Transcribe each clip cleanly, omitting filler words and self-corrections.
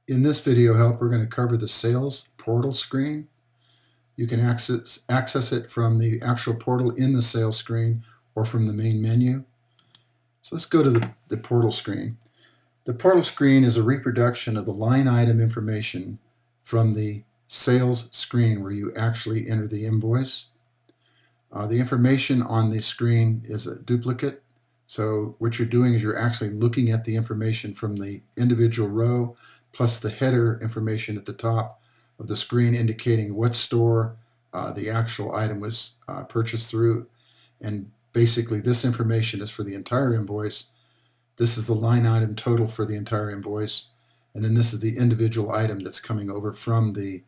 In this video help, we're going to cover the sales portal screen. You can access it from the actual portal in the sales screen or from the main menu. So let's go to the portal screen. The portal screen is a reproduction of the line item information from the sales screen where you actually enter the invoice. The information on the screen is a duplicate. So what you're doing is you're actually looking at the information from the individual row plus the header information at the top of the screen indicating what store the actual item was purchased through. And basically this information is for the entire invoice. This is the line item total for the entire invoice. And then this is the individual item that's coming over from the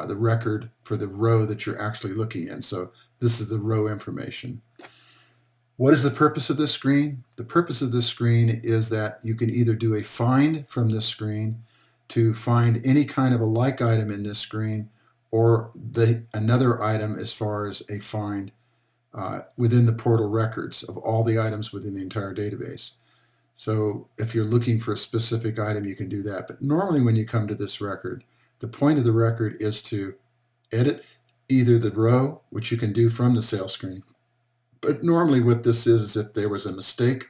record for the row that you're actually looking in. So this is the row information. What is the purpose of this screen? The purpose of this screen is that you can either do a find from this screen to find any kind of a like item in this screen, or another item as far as a find within the portal records of all the items within the entire database. So if you're looking for a specific item, you can do that. But normally when you come to this record, the point of the record is to edit either the row, which you can do from the sales screen. But normally what this is if there was a mistake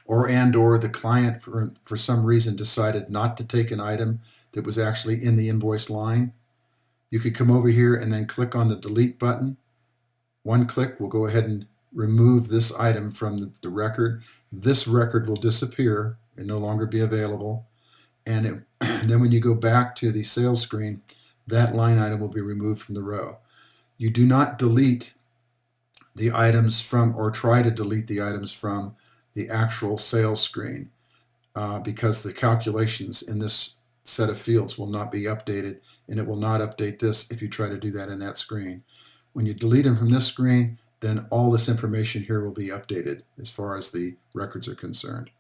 or the client for some reason decided not to take an item that was actually in the invoice line, you could come over here and then click on the delete button. One click will go ahead and remove this item from the record. This record will disappear and no longer be available. And then when you go back to the sales screen, that line item will be removed from the row. You do not delete the items from, or try to delete the items from, the actual sales screen because the calculations in this set of fields will not be updated, and it will not update this if you try to do that in that screen. When you delete them from this screen, then all this information here will be updated as far as the records are concerned.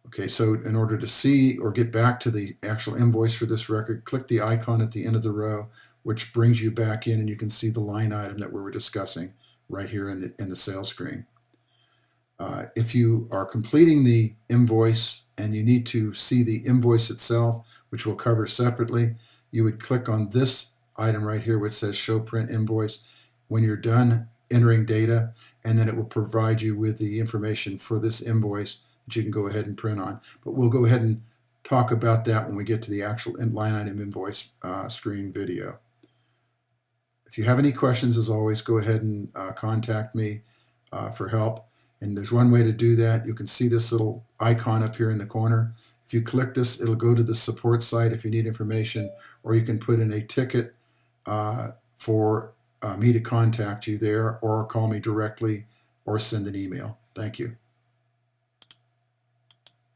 Okay, so in order to see or get back to the actual invoice for this record, click the icon at the end of the row, which brings you back in, and you can see the line item that we were discussing right here in the sales screen. If you are completing the invoice and you need to see the invoice itself, which we'll cover separately, you would click on this item right here which says show print invoice when you're done entering data, and then it will provide you with the information for this invoice that you can go ahead and print on. But we'll go ahead and talk about that when we get to the actual line item invoice screen video. If you have any questions, as always, go ahead and contact me for help. And there's one way to do that. You can see this little icon up here in the corner. If you click this, it'll go to the support site if you need information, or you can put in a ticket for me to contact you there, or call me directly, or send an email. Thank you.